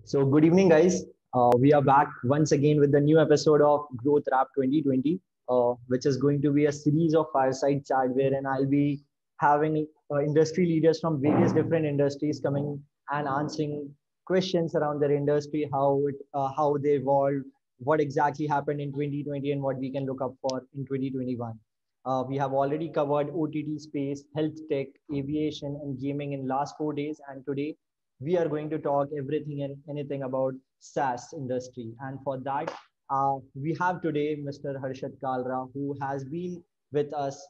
So, good evening, guys. We are back once again with the new episode of Growth Rap 2020, which is going to be a series of fireside chat wherein I'll be having industry leaders from various different industries coming and answering questions around their industry, how they evolved, what exactly happened in 2020, and what we can look up for in 2021. We have already covered OTT space, health tech, aviation, and gaming in last 4 days, and today we are going to talk everything and anything about SaaS industry. And for that, we have today Mr. Harshit Kalra, who has been with us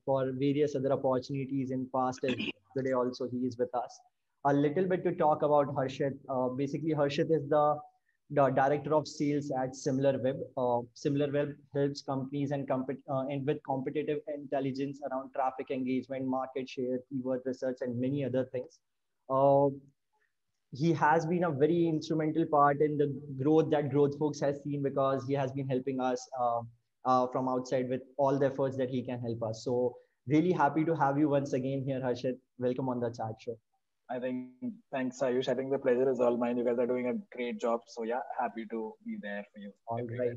for various other opportunities in past as today also he is with us. A little bit to talk about Harshit. Basically, Harshit is the director of sales at SimilarWeb. SimilarWeb helps companies and with competitive intelligence around traffic engagement, market share, keyword research, and many other things. Uh, he has been a very instrumental part in the growth that Growth Folks has seen because he has been helping us from outside with all the efforts that he can help us. So really happy to have you once again here, Harshit. Welcome on the chat show. I think thanks, Ayush. I think the pleasure is all mine. You guys are doing a great job. So yeah, happy to be there for you All everywhere.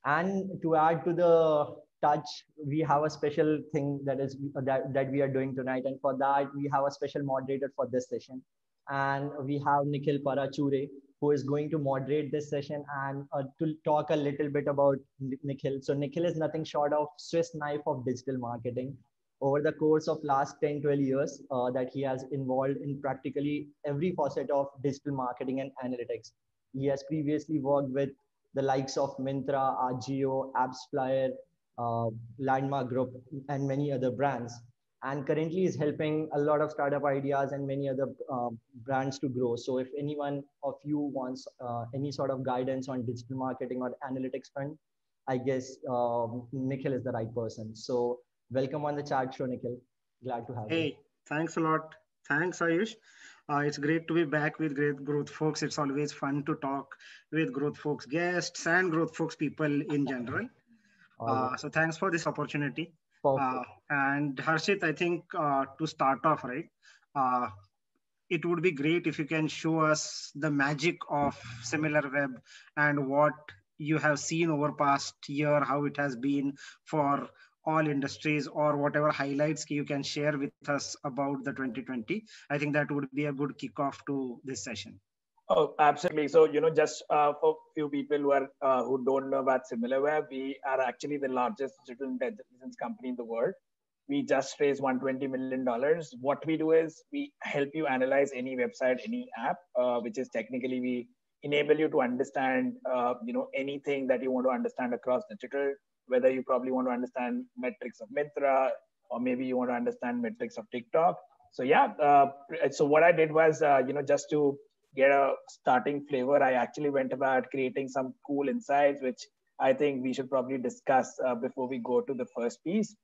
right. And to add to the touch, we have a special thing that we are doing tonight. And for that, we have a special moderator for this session. And we have Nikhil Parachure, who is going to moderate this session and to talk a little bit about Nikhil. So Nikhil is nothing short of Swiss knife of digital marketing. Over the course of last 10, 12 years that he has involved in practically every facet of digital marketing and analytics. He has previously worked with the likes of Myntra, Agio, AppsFlyer, Landmark Group, and many other brands. And currently is helping a lot of startup ideas and many other brands to grow. So if anyone of you wants any sort of guidance on digital marketing or analytics front, I guess Nikhil is the right person. So welcome on the chat show, Nikhil. Glad to have you. Hey, thanks a lot. Thanks, Ayush. It's great to be back with Great Growth Folks. It's always fun to talk with Growth Folks guests and Growth Folks people in general. All right. So thanks for this opportunity. Perfect. And Harshit, I think to start off, right, uh, it would be great if you can show us the magic of SimilarWeb and what you have seen over past year, how it has been for all industries, or whatever highlights you can share with us about the 2020. I think that would be a good kickoff to this session. Oh, absolutely. So, just for few people who don't know about SimilarWeb, we are actually the largest digital intelligence company in the world. We just raised $120 million. What we do is we help you analyze any website, any app, which is technically we enable you to understand, anything that you want to understand across digital, whether you probably want to understand metrics of Myntra, or maybe you want to understand metrics of TikTok. So yeah, so what I did was, just to get a starting flavor, I actually went about creating some cool insights, which I think we should probably discuss before we go to the first piece.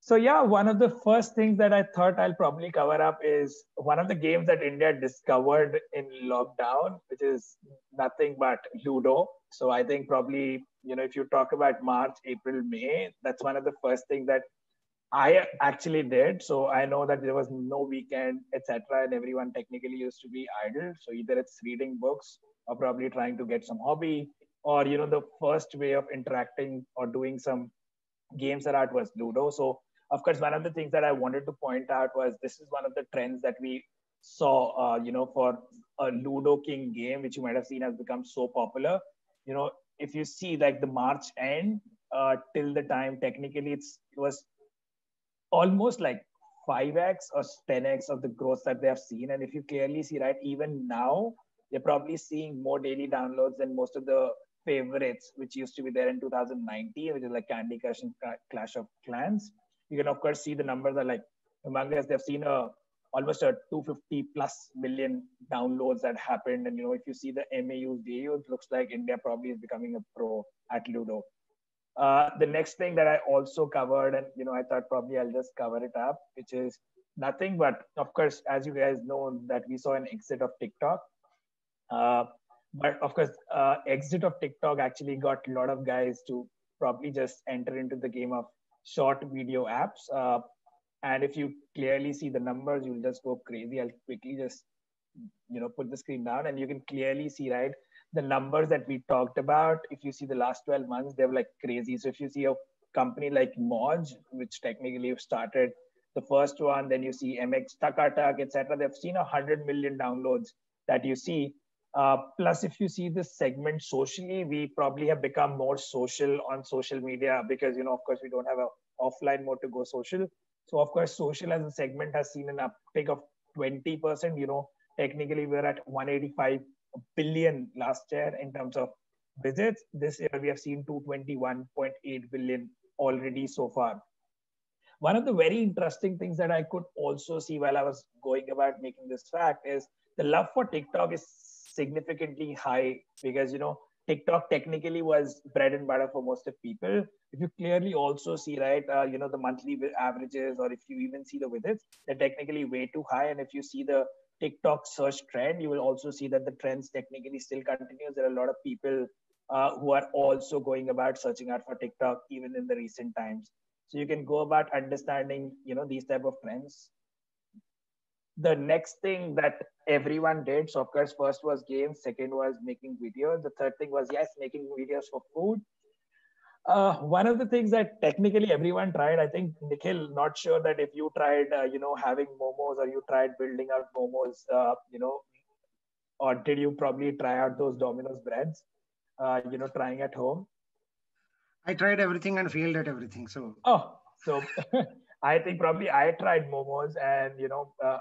So yeah, one of the first things that I thought I'll probably cover up is one of the games that India discovered in lockdown, which is nothing but Ludo. So I think probably, if you talk about March, April, May, that's one of the first things that I actually did. So I know that there was no weekend, etc., and everyone technically used to be idle. So either it's reading books or probably trying to get some hobby, or the first way of interacting or doing some games around was Ludo. So of course, one of the things that I wanted to point out was this is one of the trends that we saw, for a Ludo King game, which you might have seen has become so popular. If you see like the March end till the time, technically it was almost like 5x or 10x of the growth that they have seen. And if you clearly see, right, even now, they're probably seeing more daily downloads than most of the favorites, which used to be there in 2019, which is like Candy Crush and Clash of Clans. You can, of course, see the numbers are like humongous. They've seen almost a 250 plus million downloads that happened. And, if you see the MAUs, DAUs, it looks like India probably is becoming a pro at Ludo. The next thing that I also covered, and I thought probably I'll just cover it up, which is nothing but, of course, as you guys know, that we saw an exit of TikTok. But of course, exit of TikTok actually got a lot of guys to probably just enter into the game of short video apps. And if you clearly see the numbers, you'll just go crazy. I'll quickly just put the screen down, and you can clearly see, right, the numbers that we talked about. If you see the last 12 months, they're like crazy. So if you see a company like Moj, which technically started the first one, then you see MX, Takatak, etc. They've seen 100 million downloads that you see. Plus, if you see this segment socially, we probably have become more social on social media because, of course, we don't have an offline mode to go social. So, of course, social as a segment has seen an uptick of 20%. Technically, we're at 185 billion last year in terms of visits. This year, we have seen 221.8 billion already so far. One of the very interesting things that I could also see while I was going about making this fact is the love for TikTok is significantly high because, TikTok technically was bread and butter for most of people. If you clearly also see, right, the monthly averages, or if you even see the visits, they're technically way too high. And if you see the TikTok search trend, you will also see that the trends technically still continues. There are a lot of people who are also going about searching out for TikTok even in the recent times. So you can go about understanding, these type of trends. The next thing that everyone did, so of course, first was games, second was making videos. The third thing was, yes, making videos for food. One of the things that technically everyone tried, I think, Nikhil, not sure that if you tried, having momos, or you tried building out momos, or did you probably try out those Domino's breads, trying at home? I tried everything and failed at everything. So I think probably I tried momos, and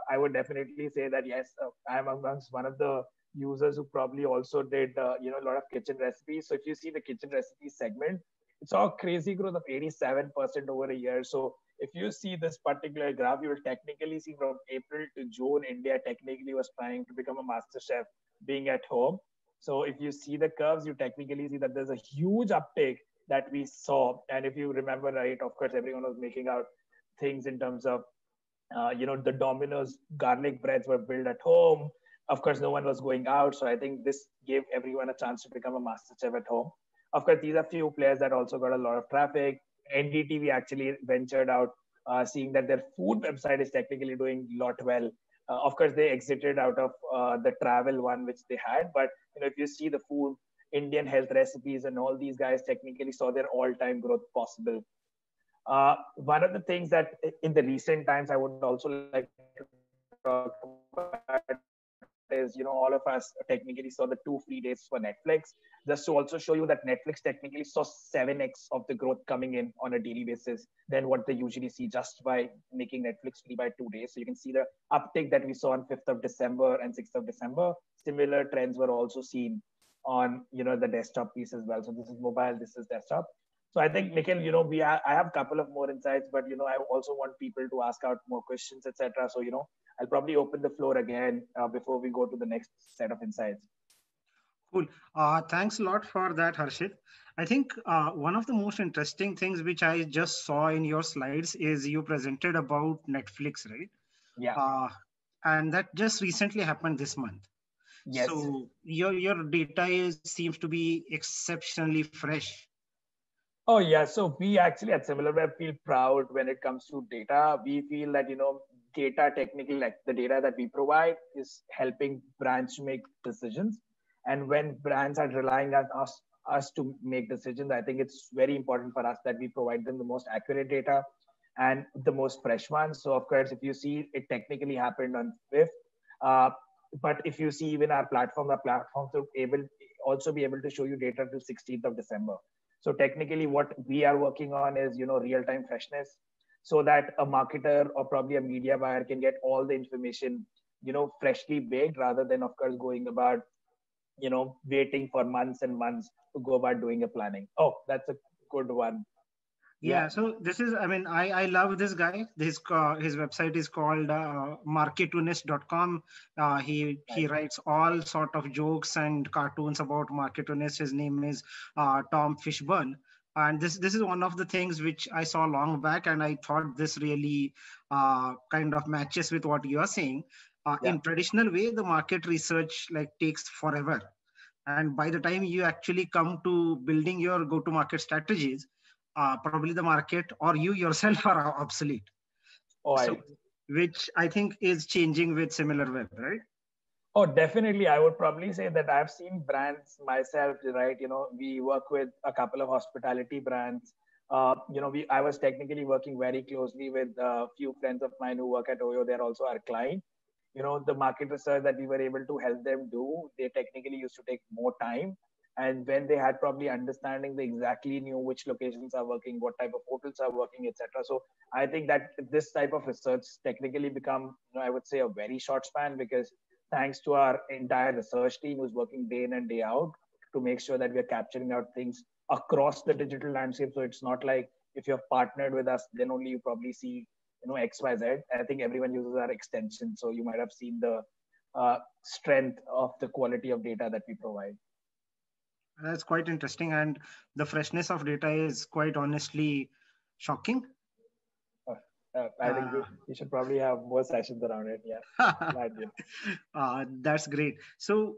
I would definitely say that yes, I'm amongst one of the users who probably also did a lot of kitchen recipes. So if you see the kitchen recipe segment, it's all crazy growth of 87% over a year. So if you see this particular graph, you will technically see from April to June, India technically was trying to become a master chef being at home. So if you see the curves, you technically see that there's a huge uptake that we saw. And if you remember, right, of course, everyone was making out things in terms of, the Domino's garlic breads were built at home. Of course, no one was going out. So I think this gave everyone a chance to become a master chef at home. Of course, these are few players that also got a lot of traffic. NDTV actually ventured out, seeing that their food website is technically doing a lot well. Of course, they exited out of the travel one, which they had. But, if you see the food, Indian health recipes, and all these guys technically saw their all-time growth possible. One of the things that in the recent times I would also like to talk about is, all of us technically saw the 2 free days for Netflix. Just to also show you that Netflix technically saw 7x of the growth coming in on a daily basis than what they usually see just by making Netflix free by 2 days. So you can see the uptick that we saw on 5th of December and 6th of December. Similar trends were also seen on, the desktop piece as well. So this is mobile, this is desktop. So I think, Nikhil, I have a couple of more insights, but, I also want people to ask out more questions, etc. So, I'll probably open the floor again before we go to the next set of insights. Cool. Thanks a lot for that, Harshit. I think one of the most interesting things which I just saw in your slides is you presented about Netflix, right? Yeah. And that just recently happened this month. Yes. So your data seems to be exceptionally fresh. Oh, yeah. So we actually at SimilarWeb feel proud when it comes to data. We feel that, data technically, like the data that we provide is helping brands to make decisions. And when brands are relying on us to make decisions, I think it's very important for us that we provide them the most accurate data and the most fresh ones. So of course, if you see, it technically happened on 5th. But if you see even our platforms will also be able to show you data till 16th of December. So technically what we are working on is, real-time freshness, so that a marketer or probably a media buyer can get all the information, freshly baked, rather than, of course, going about, waiting for months and months to go about doing a planning. Oh, that's a good one. Yeah, so this is, I love this guy. His website is called marketoonist.com. He writes all sort of jokes and cartoons about Marketoonist. His name is Tom Fishburne. And this is one of the things which I saw long back, and I thought this really kind of matches with what you are saying. In traditional way, the market research takes forever. And by the time you actually come to building your go-to-market strategies, probably the market or you yourself are obsolete. Oh, so, which I think is changing with SimilarWeb, right? Oh, definitely. I would probably say that I've seen brands myself, right? We work with a couple of hospitality brands. I was technically working very closely with a few friends of mine who work at Oyo. They're also our client. The market research that we were able to help them do, they technically used to take more time. And when they had probably understanding, they exactly knew which locations are working, what type of hotels are working, etc. So I think that this type of research technically become, I would say, a very short span, because thanks to our entire research team who's working day in and day out to make sure that we are capturing out things across the digital landscape. So it's not like if you've partnered with us, then only you probably see XYZ. I think everyone uses our extension, so you might have seen the strength of the quality of data that we provide. That's quite interesting, and the freshness of data is quite honestly shocking. I think we should probably have more sessions around it. Yeah. That's great. So,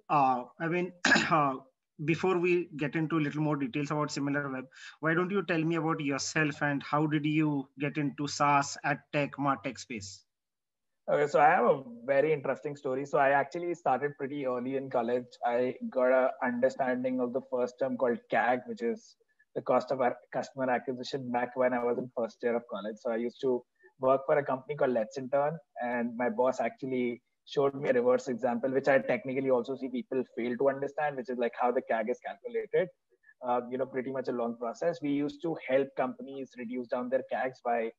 before we get into a little more details about SimilarWeb, why don't you tell me about yourself and how did you get into SaaS, AdTech, MarTech space? Okay, so I have a very interesting story. So I actually started pretty early in college. I got an understanding of the first term called CAC, which is the cost of customer acquisition, back when I was in first year of college. So I used to work for a company called Let's Intern, and my boss actually showed me a reverse example, which I technically also see people fail to understand, which is like how the CAC is calculated. Pretty much a long process. We used to help companies reduce down their CACs by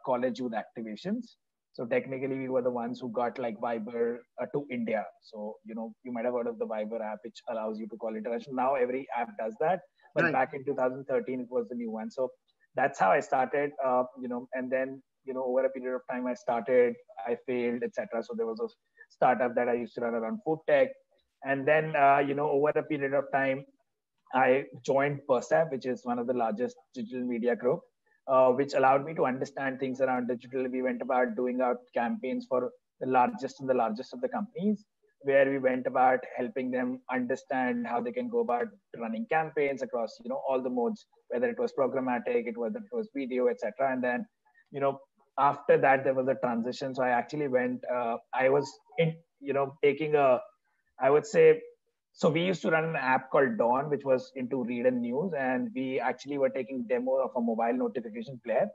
college youth activations. So technically, we were the ones who got like Viber to India. So, you might have heard of the Viber app, which allows you to call international. Now every app does that. But Right. back in 2013, it was the new one. So that's how I started, and then, over a period of time, I failed, etc. So there was a startup that I used to run around food tech. And then, over a period of time, I joined Persap, which is one of the largest digital media group, which allowed me to understand things around digital. We went about doing out campaigns for the largest of the companies, where we went about helping them understand how they can go about running campaigns across, all the modes, whether it was programmatic, whether it was video, etc. And then, after that, there was a transition. So I actually went. I was in, taking I would say, so we used to run an app called Dawn, which was into read and news, and we actually were taking demo of a mobile notification player.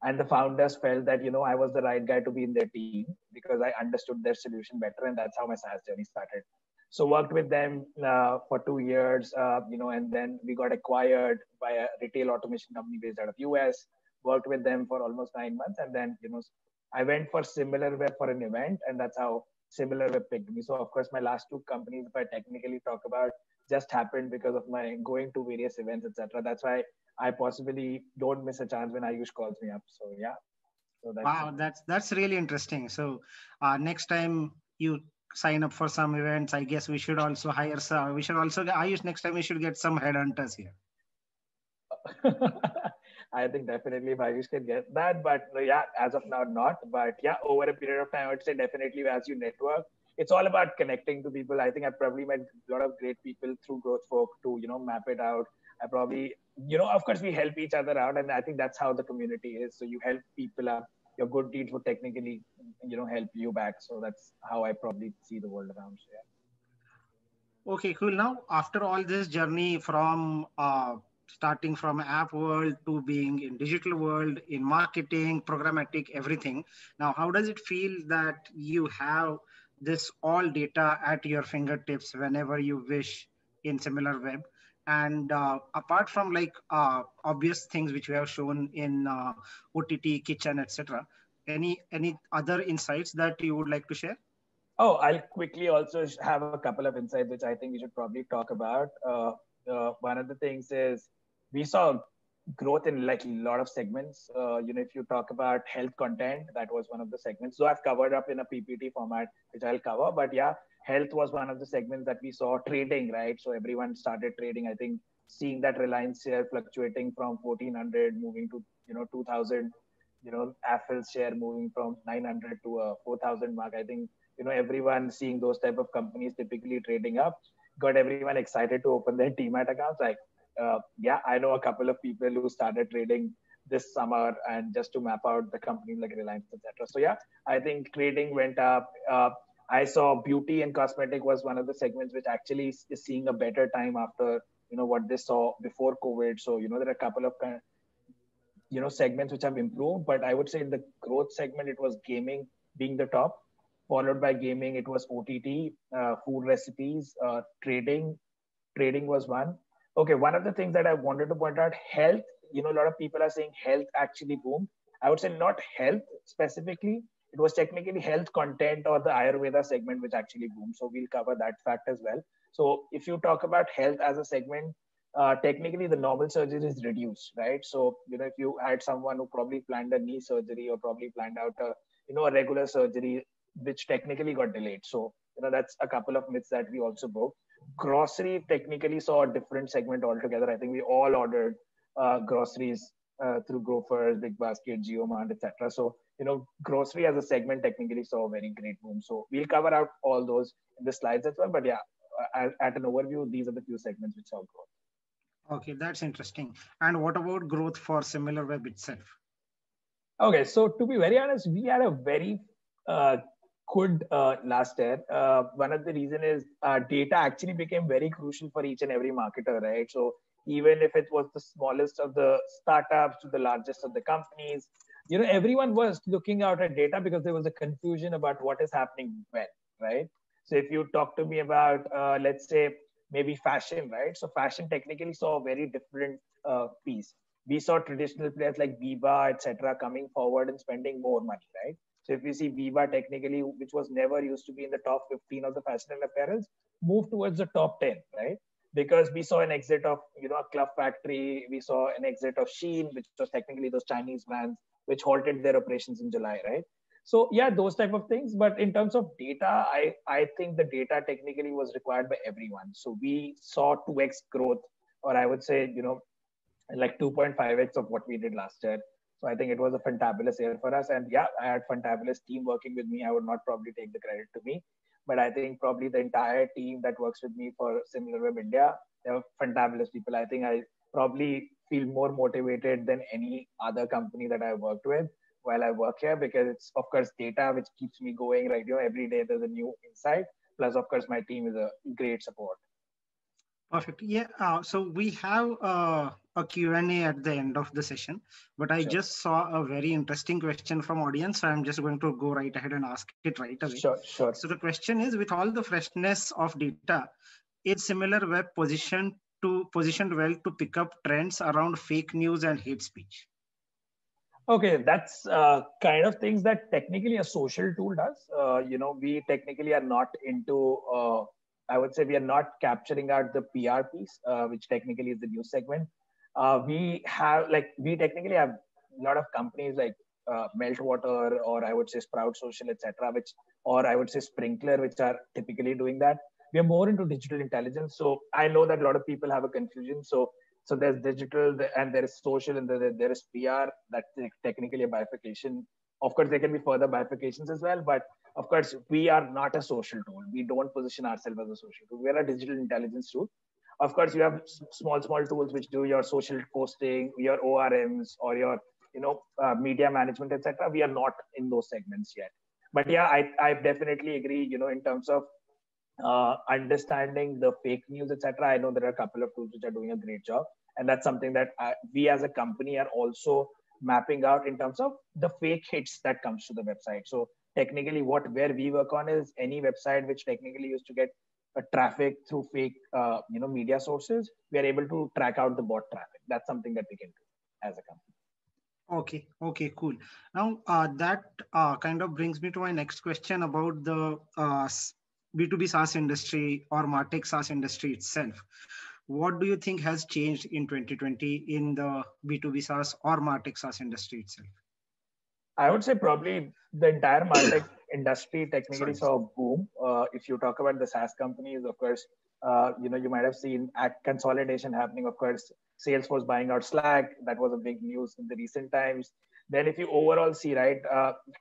And the founders felt that I was the right guy to be in their team because I understood their solution better, and that's how my SaaS journey started. So worked with them for 2 years, and then we got acquired by a retail automation company based out of US. Worked with them for almost 9 months, and then I went for SimilarWeb for an event, and that's how SimilarWeb picked me. So of course, my last two companies, if I technically talk about, just happened because of my going to various events, etc. That's why I possibly don't miss a chance when Ayush calls me up. So yeah. So wow, that's really interesting. So next time you sign up for some events, I guess we should also hire some. We should also, Ayush, next time we should get some headhunters here. I think definitely Ayush can get that, but yeah, as of now, not. But yeah, over a period of time, I would say definitely as you network, it's all about connecting to people. I think I probably met a lot of great people through GrowthFork to map it out. I probably of course we help each other out, and I think that's how the community is. So you help people up. Your good deeds would technically help you back. So that's how I probably see the world around. So, yeah. Okay, cool. Now after all this journey from starting from app world to being in digital world, in marketing, programmatic, everything. Now, how does it feel that you have this all data at your fingertips whenever you wish in SimilarWeb? And apart from like obvious things which we have shown in OTT, Kitchen, etc., any other insights that you would like to share? Oh, I'll quickly also have a couple of insights which I think we should probably talk about. One of the things is we saw growth in like a lot of segments. If you talk about health content, that was one of the segments. So I've covered up in a PPT format, which I'll cover. But yeah, health was one of the segments that we saw. Trading, right? So everyone started trading. I think seeing that Reliance share fluctuating from 1400 moving to 2000. Affle's share moving from 900 to a 4000 mark. I think everyone seeing those type of companies typically trading up got everyone excited to open their Demat accounts. Like, yeah, I know a couple of people who started trading this summer and just to map out the companies like Reliance, etc. So yeah, I think trading went up. I saw beauty and cosmetic was one of the segments which actually is seeing a better time after, what they saw before COVID. So, there are a couple of segments which have improved, but I would say in the growth segment, it was gaming being the top, followed by gaming, it was OTT, food recipes, trading. Trading was one. Okay, one of the things that I wanted to point out, health, a lot of people are saying health actually boomed. I would say not health specifically. It was technically health content or the Ayurveda segment which actually boomed. So we'll cover that fact as well. So if you talk about health as a segment, technically the normal surgery is reduced, right? So, if you had someone who probably planned a knee surgery or probably planned out a regular surgery, which technically got delayed. So, that's a couple of myths that we also broke. Grocery technically saw a different segment altogether. I think we all ordered groceries through Grofers, Big Basket, JioMart, etc. So, grocery as a segment technically saw a very great boom. So we'll cover out all those in the slides as well. But yeah, at an overview, these are the few segments which saw growth. Okay, that's interesting. And what about growth for SimilarWeb itself? Okay, so to be very honest, we had a very good last year. One of the reason is data actually became very crucial for each and every marketer, right? So even if it was the smallest of the startups to the largest of the companies, everyone was looking out at data because there was a confusion about what is happening when, right? So if you talk to me about, let's say, maybe fashion, right? So fashion technically saw a very different piece. We saw traditional players like Biba, etc., coming forward and spending more money, right? So if you see Biba technically, which was never used to be in the top 15 of the fashion and apparels, move towards the top 10, right? Because we saw an exit of, a Club Factory, we saw an exit of Shein, which was technically those Chinese brands, which halted their operations in July, right? So yeah, those type of things. But in terms of data, I think the data technically was required by everyone. So we saw 2x growth, or I would say, like 2.5x of what we did last year. So I think it was a fantabulous year for us. And yeah, I had fantabulous team working with me. I would not probably take the credit to me, but I think probably the entire team that works with me for SimilarWeb India, they were fantabulous people. I think I probably feel more motivated than any other company that I worked with while I work here, because it's of course data which keeps me going, right? Every day there's a new insight. Plus, of course, my team is a great support. Perfect. Yeah. So we have a Q&A at the end of the session, but I just saw a very interesting question from audience. So I'm just going to go right ahead and ask it right away. Sure. So the question is, with all the freshness of data, is SimilarWeb positioned well to pick up trends around fake news and hate speech? Okay, that's kind of things that technically a social tool does. We technically are not into, I would say we are not capturing out the PR piece, which technically is the news segment. We technically have a lot of companies like Meltwater, or I would say Sprout Social, etc., or I would say Sprinkler, which are typically doing that. We are more into digital intelligence. So I know that a lot of people have a confusion. So there's digital and there is social and there is PR. That's technically a bifurcation. Of course, there can be further bifurcations as well. But of course, we are not a social tool. We don't position ourselves as a social tool. We are a digital intelligence tool. Of course, you have small tools which do your social posting, your ORMs, or your media management, etc. We are not in those segments yet. But yeah, I definitely agree. In terms of understanding the fake news, etc. I know there are a couple of tools which are doing a great job, and that's something that we as a company are also mapping out in terms of the fake hits that comes to the website. So technically, where we work on is any website which technically used to get a traffic through fake, media sources. We are able to track out the bot traffic. That's something that we can do as a company. Okay, cool. Now that kind of brings me to my next question about the B2B SaaS industry or MarTech SaaS industry itself. What do you think has changed in 2020 in the B2B SaaS or MarTech SaaS industry itself? I would say probably the entire MarTech industry technically saw a boom. If you talk about the SaaS companies, of course, you might have seen consolidation happening. Of course, Salesforce buying out Slack. That was a big news in the recent times. Then if you overall see, right,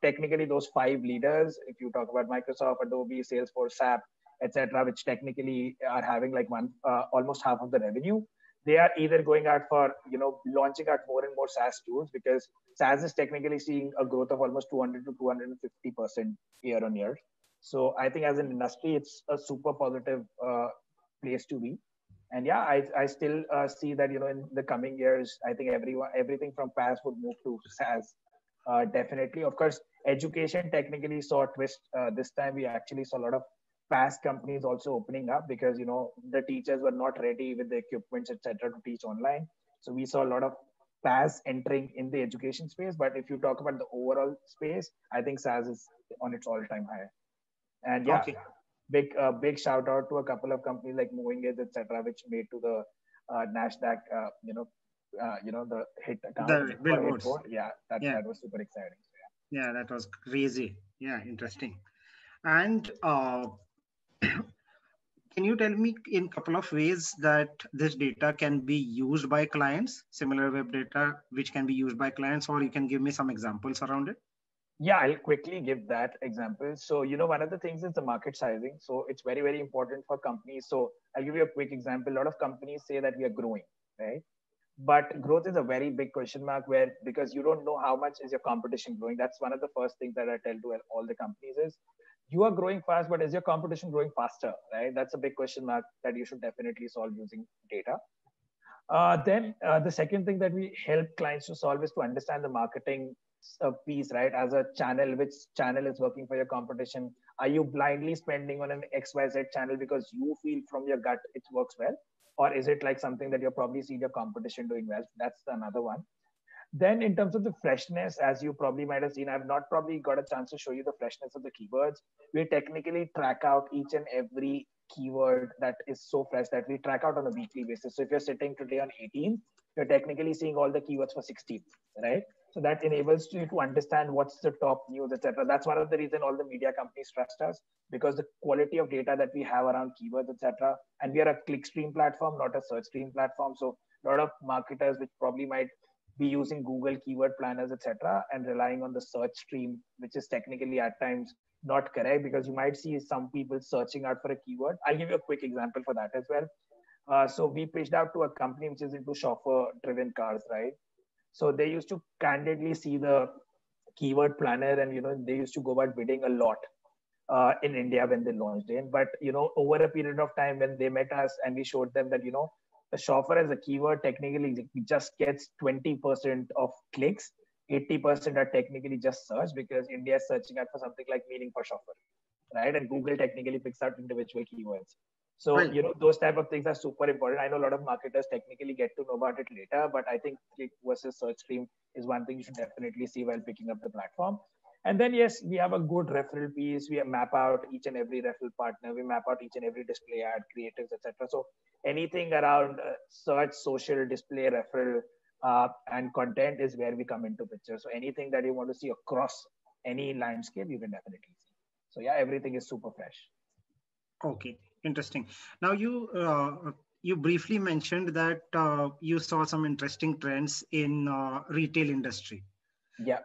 technically those 5 leaders, if you talk about Microsoft, Adobe, Salesforce, SAP, etc., which technically are having like almost half of the revenue, they are either going out for, launching out more and more SaaS tools, because SaaS is technically seeing a growth of almost 200 to 250% year on year. So I think as an industry, it's a super positive place to be. And yeah, I still see that, in the coming years, I think everything from PaaS would move to SaaS. Definitely. Of course, education technically saw a twist. This time we actually saw a lot of PaaS companies also opening up because, the teachers were not ready with the equipments, etc., to teach online. So we saw a lot of PaaS entering in the education space. But if you talk about the overall space, I think SaaS is on its all-time high. And yeah, Okay. big shout out to a couple of companies like MovingEdge, etc., which made to the Nasdaq, the hit account The or hit billboards. board. Yeah, that Yeah. that was super exciting. So, Yeah, that was crazy. Yeah, interesting. And can you tell me in a couple of ways that this data can be used by clients, similar web data, which can be used by clients, or you can give me some examples around it? yeah, I'll quickly give that example. So, one of the things is the market sizing. So it's very, very important for companies. So I'll give you a quick example. A lot of companies say that we are growing, right? But growth is a very big question mark where, because you don't know how much is your competition growing. That's one of the first things that I tell to all the companies is you are growing fast, but is your competition growing faster, right? That's a big question mark that you should definitely solve using data. Then the second thing that we help clients to solve is to understand the marketing piece, right? As a channel, which channel is working for your competition? Are you blindly spending on an XYZ channel because you feel from your gut it works well? Or is it like something that you're probably seeing your competition doing well? That's another one. Then in terms of the freshness, as you probably might have seen, I've not probably got a chance to show you the freshness of the keywords. We technically track out each and every keyword that is so fresh that we track out on a weekly basis. So if you're sitting today on 18th, you're technically seeing all the keywords for 16th, right? So that enables you to understand what's the top news, etc. That's one of the reason all the media companies trust us, because the quality of data that we have around keywords, etc. And we are a clickstream platform, not a search stream platform. So a lot of marketers which probably might be using Google keyword planners, etc., and relying on the search stream, which is technically at times not correct, because you might see some people searching out for a keyword. I'll give you a quick example for that as well. So we pitched out to a company which is into chauffeur-driven cars, right? So they used to candidly see the keyword planner, and they used to go about bidding a lot in India when they launched it. But over a period of time, when they met us and we showed them that the chauffeur as a keyword technically just gets 20% of clicks. 80% are technically just search, because India is searching out for something like meaning for chauffeur, right? And Google technically picks out individual keywords. So, Right. those type of things are super important. I know a lot of marketers technically get to know about it later, but I think click versus search stream is one thing you should definitely see while picking up the platform. And then, yes, we have a good referral piece. We map out each and every referral partner. We map out each and every display ad, creatives, etc. So anything around search, social, display, referral, and content is where we come into picture. So anything that you want to see across any landscape, you can definitely see. So yeah, everything is super fresh. Okay, interesting. Now you briefly mentioned that you saw some interesting trends in retail industry. Yeah.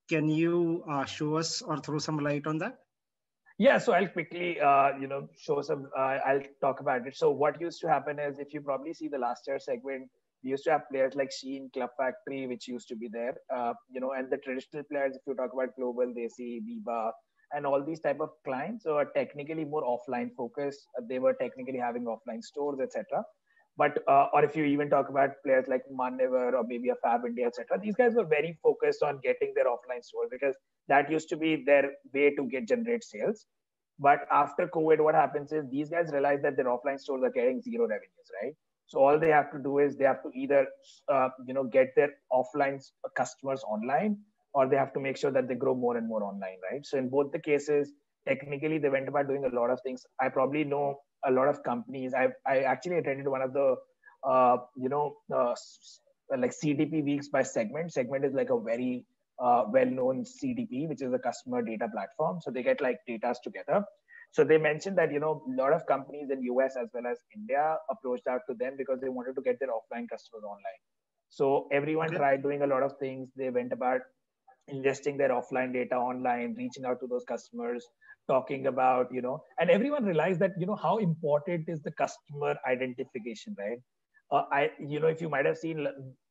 Can you show us or throw some light on that? Yeah, so I'll quickly, show some. I'll talk about it. So what used to happen is, if you probably see the last year segment, we used to have players like Shein, Club Factory, which used to be there. And the traditional players, if you talk about global, they see Biba and all these type of clients are technically more offline focused. They were technically having offline stores, etc. But or if you even talk about players like Manyavar or maybe a Fab India, etc., these guys were very focused on getting their offline store, because that used to be their way to generate sales. But after COVID, what happens is these guys realize that their offline stores are getting zero revenues, right? So all they have to do is they have to either get their offline customers online, or they have to make sure that they grow more and more online, right? So in both the cases, technically they went about doing a lot of things. I probably know a lot of companies. I actually attended one of the like CDP weeks by Segment. Segment is like a very well-known CDP, which is a customer data platform. So they get like data together. So they mentioned that a lot of companies in US as well as India approached out to them because they wanted to get their offline customers online. So everyone tried doing a lot of things. They went about ingesting their offline data online, reaching out to those customers, talking about, and everyone realized that, how important is the customer identification, right? If you might have seen,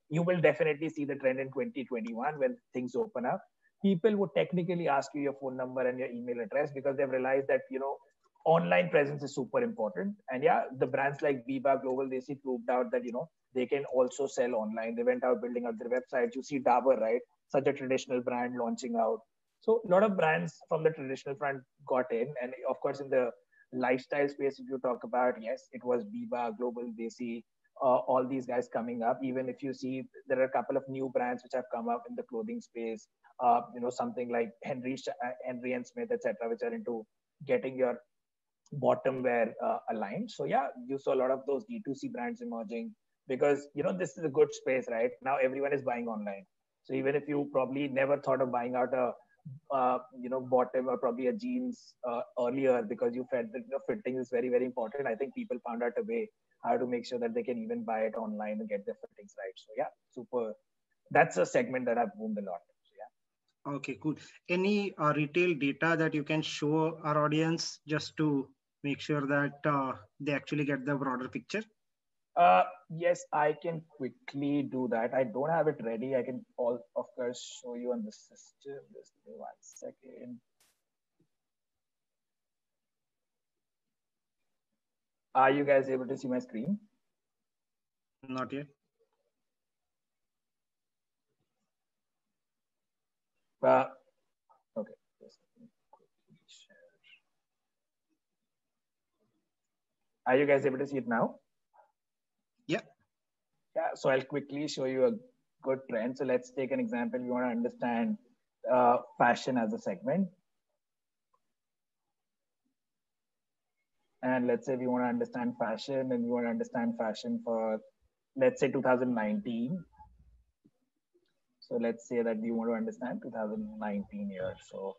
you will definitely see the trend in 2021 when things open up. people would technically ask you your phone number and your email address because they've realized that, online presence is super important. And yeah, the brands like Biba Global, they see proved out that, they can also sell online. They went out building up their websites. You see Dabur, right? Such a traditional brand launching out. So a lot of brands from the traditional front got in. And of course, in the lifestyle space, if you talk about, yes, it was Biba Global, Desi, all these guys coming up. Even if you see, there are a couple of new brands which have come up in the clothing space, something like Henry and Smith, etc., which are into getting your bottom wear aligned. So yeah, you saw a lot of those D2C brands emerging because, this is a good space, right? Now everyone is buying online. So even if you probably never thought of buying out a, bottom or probably a jeans earlier because you felt that fitting is very, very important. I think people found out a way how to make sure that they can even buy it online and get their fittings right. So yeah, super. That's a segment that I've boomed a lot. So yeah. Okay, cool. Any retail data that you can show our audience just to make sure that they actually get the broader picture? Yes, I can quickly do that. I don't have it ready. I can of course show you on the system. Just give me 1 second. Are you guys able to see my screen? Not yet. Okay. Just quickly share. Are you guys able to see it now? Yeah. Yeah. So I'll quickly show you a good trend. So let's take an example. You want to understand fashion as a segment. And let's say we want to understand fashion and we want to understand fashion for, let's say 2019. So let's say that we want to understand 2019 year. So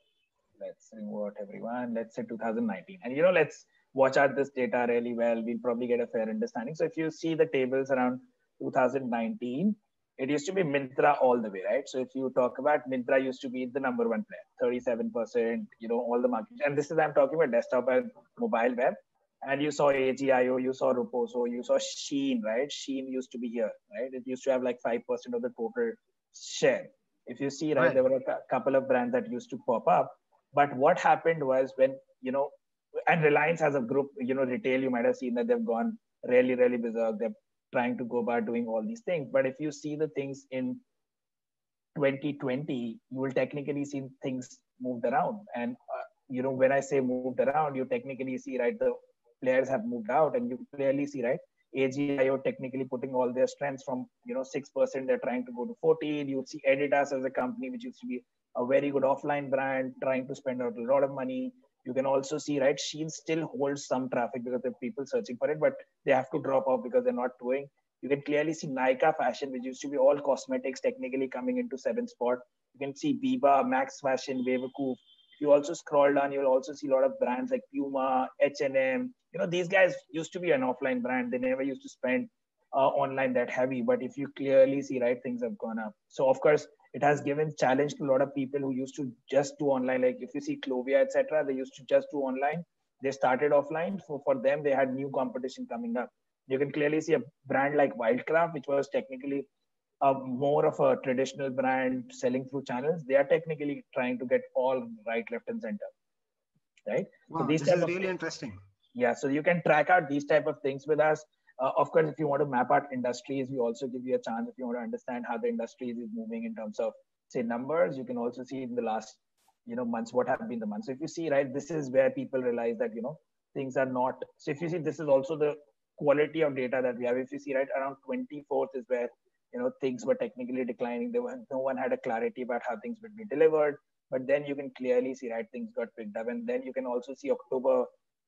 let's revert everyone. Let's say 2019. And, let's watch out this data really well. We'll probably get a fair understanding. So if you see the tables around 2019, it used to be Myntra all the way, right? So if you talk about Myntra used to be the number one player, 37%, all the market. And this is, I'm talking about desktop and mobile web. And you saw AGIO, you saw Ruposo, you saw Shein, right? Shein used to be here, right? It used to have like 5% of the total share. If you see, right, there were a couple of brands that used to pop up. But what happened was when, and Reliance as a group, retail, you might have seen that they've gone really, really berserk. They're trying to go about doing all these things. But if you see the things in 2020, you will technically see things moved around. And, when I say moved around, you technically see, right, the players have moved out and you clearly see, right, AGIO technically putting all their strengths from, 6%, they're trying to go to 14. You see Adidas as a company, which used to be a very good offline brand, trying to spend out a lot of money. You can also see, right, Shein still holds some traffic because there are people searching for it, but they have to drop off because they're not doing. You can clearly see Nykaa Fashion, which used to be all cosmetics, technically coming into 7th spot. You can see Biba, Max Fashion, Weveku. If you also scroll down, you'll also see a lot of brands like Puma, H&M. These guys used to be an offline brand. They never used to spend online that heavy. But if you clearly see, right, things have gone up. So, of course, it has given challenge to a lot of people who used to just do online. Like if you see Clovia, etc., they used to just do online. They started offline. So for them, they had new competition coming up. You can clearly see a brand like Wildcraft, which was technically more of a traditional brand selling through channels. They are technically trying to get all right, left, and center. Right. Wow, so this is really interesting. Yeah. So you can track out these type of things with us. Of course, if you want to map out industries, we also give you a chance. If you want to understand how the industries is moving in terms of, say, numbers, you can also see in the last, months, what have been the months. So if you see, right, this is where people realize that, things are not. So if you see, this is also the quality of data that we have. If you see, right, around 24th is where, things were technically declining. No one had a clarity about how things would be delivered. But then you can clearly see, right, things got picked up. And then you can also see October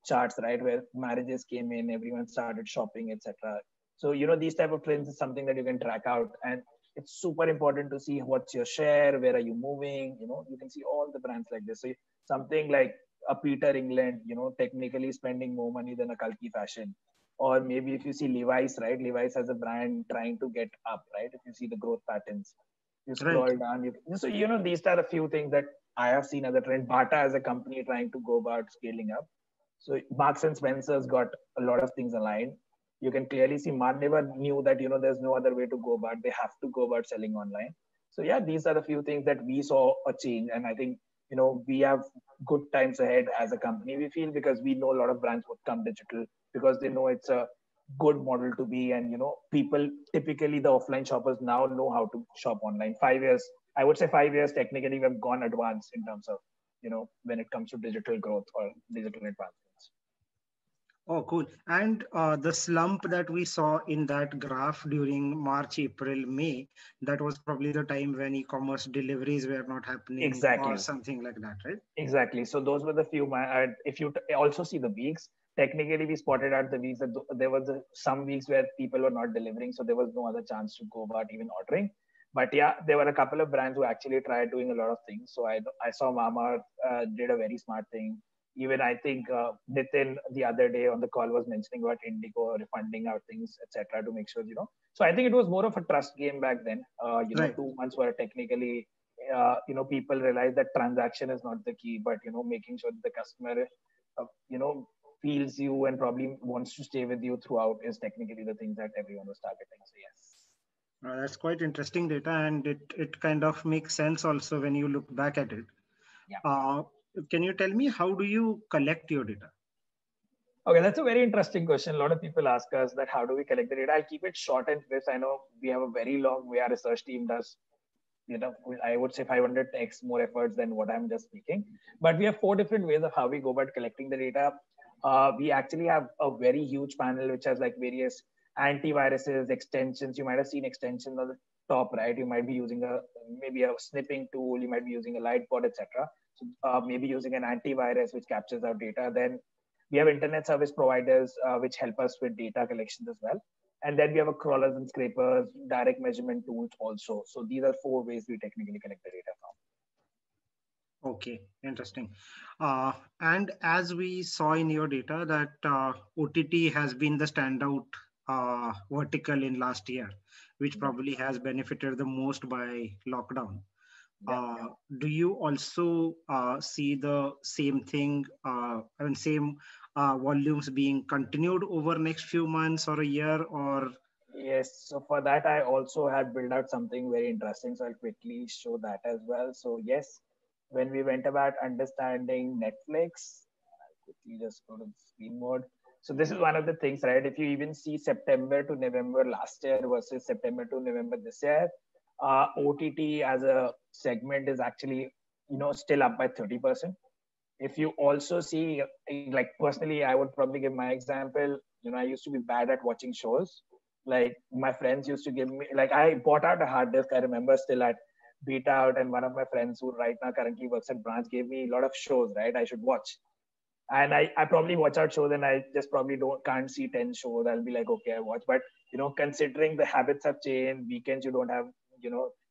charts, right, where marriages came in, everyone started shopping, etc. So these type of trends is something that you can track out, and it's super important to see what's your share, where are you moving. You can see all the brands like this. So something like a Peter England, technically spending more money than a Kalki Fashion, or maybe if you see Levi's, right, Levi's as a brand trying to get up, right, if you see the growth patterns, you scroll down, so these are a few things that I have seen as a trend. Bata as a company trying to go about scaling up. So Marks and Spencer's got a lot of things aligned. You can clearly see Manyavar knew that, there's no other way to go about. They have to go about selling online. So yeah, these are the few things that we saw a change. And I think, we have good times ahead as a company, we feel, because we know a lot of brands would come digital because they know it's a good model to be. And, people, typically the offline shoppers now know how to shop online. 5 years, I would say 5 years, technically we've gone advanced in terms of, when it comes to digital growth or digital advancements. Oh, cool. And the slump that we saw in that graph during March, April, May, that was probably the time when e-commerce deliveries were not happening or Exactly. something like that, right? Exactly. So those were the few. If you also see the weeks, technically we spotted out the weeks that there was some weeks where people were not delivering, so there was no other chance to go about even ordering. But yeah, there were a couple of brands who actually tried doing a lot of things. So I saw Mama did a very smart thing. Even I think Nitin the other day on the call was mentioning about Indigo refunding out things, etc., to make sure. So I think it was more of a trust game back then. Right. 2 months were technically people realize that transaction is not the key, but making sure that the customer feels you and probably wants to stay with you throughout is technically the thing that everyone was targeting. So yes. That's quite interesting data, and it kind of makes sense also when you look back at it. Yeah. Can you tell me, how do you collect your data? Okay, that's a very interesting question. A lot of people ask us that how do we collect the data? I'll keep it short and crisp. I know we have a very long way. Our research team does, I would say 500x more efforts than what I'm just speaking. But we have 4 different ways of how we go about collecting the data. We actually have a very huge panel which has like various antiviruses, extensions. You might have seen extensions on the top, right? You might be using maybe a snipping tool. You might be using a Lightbot, etc. So maybe using an antivirus which captures our data. Then we have internet service providers which help us with data collections as well. And then we have a crawlers and scrapers, direct measurement tools also. So these are 4 ways we technically collect the data from. Okay, interesting. And as we saw in your data that OTT has been the standout vertical in last year, which probably has benefited the most by lockdown. Do you also see the same thing, same volumes being continued over next few months or a year, or? Yes, so for that, I also had built out something very interesting. So I'll quickly show that as well. So yes, when we went about understanding Netflix, I'll quickly just go to screen mode. So this is one of the things, right? If you even see September to November last year versus September to November this year, OTT as a segment is actually, still up by 30%. If you also see, like personally, I would probably give my example. I used to be bad at watching shows. Like my friends used to give me, like I bought out a hard disk. I remember still at Beat Out, and one of my friends who right now currently works at Branch gave me a lot of shows, right? I should watch. And I probably watch out shows and I just probably can't see 10 shows. I'll be like, okay, I watch. But, considering the habits have changed, weekends you don't have,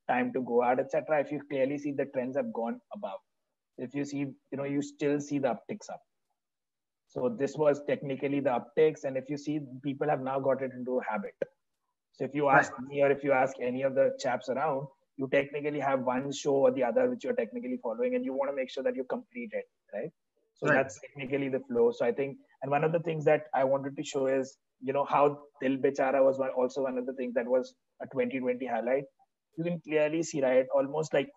time to go out, etc. If you clearly see the trends have gone above. If you see, you still see the upticks up. So this was technically the uptakes. And if you see, people have now got it into a habit. So if you ask me or if you ask any of the chaps around, you technically have one show or the other which you're technically following, and you want to make sure that you complete it, right? So that's technically the flow. So I think, and one of the things that I wanted to show is, how Dil Bechara was also one of the things that was a 2020 highlight. You can clearly see, right, almost like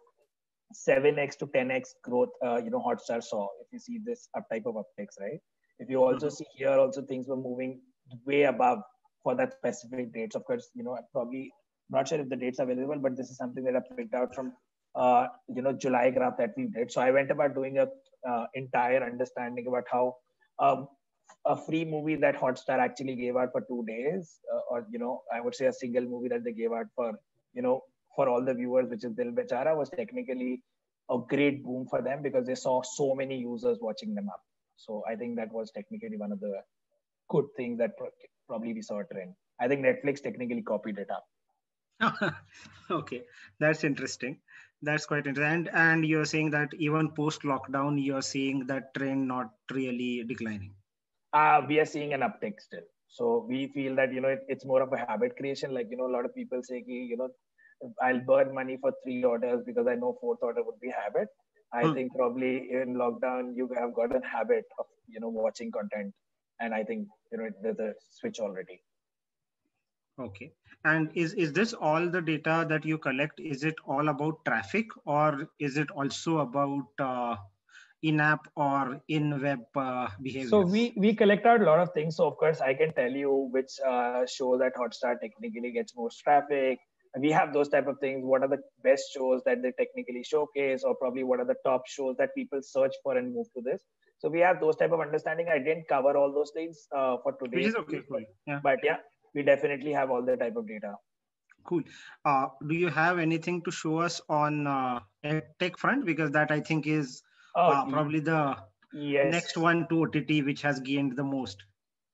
7x to 10x growth, Hotstar saw, if you see this type of upticks, right? If you also see here, also things were moving way above for that specific dates. Of course, I'm probably not sure if the dates are available, but this is something that I picked out from, July graph that we did. So I went about doing a entire understanding about how a free movie that Hotstar actually gave out for 2 days, or, I would say a single movie that they gave out for, for all the viewers, which is Dil Bechara, was technically a great boom for them because they saw so many users watching them up. So I think that was technically one of the good things that probably we saw a trend. I think Netflix technically copied it up. Okay, that's interesting. That's quite interesting. And you're saying that even post lockdown, you're seeing that trend not really declining. We are seeing an uptick still. So we feel that, it's more of a habit creation. Like, a lot of people say, I'll burn money for 3 orders because I know 4th order would be habit. I think probably in lockdown, you have got a habit of, watching content. And I think, there's a switch already. Okay. And is this all the data that you collect? Is it all about traffic, or is it also about in-app or in-web So behaviors? we collect out a lot of things. So of course, I can tell you which show that Hotstar technically gets most traffic. And we have those type of things. What are the best shows that they technically showcase, or probably what are the top shows that people search for and move to this. So we have those type of understanding. I didn't cover all those things for Which today's is okay, piece, cool. Yeah, but yeah, we definitely have all the type of data. cool. Do you have anything to show us on tech front? Because that I think is Oh, probably the next yes. one to OTT, which has gained the most.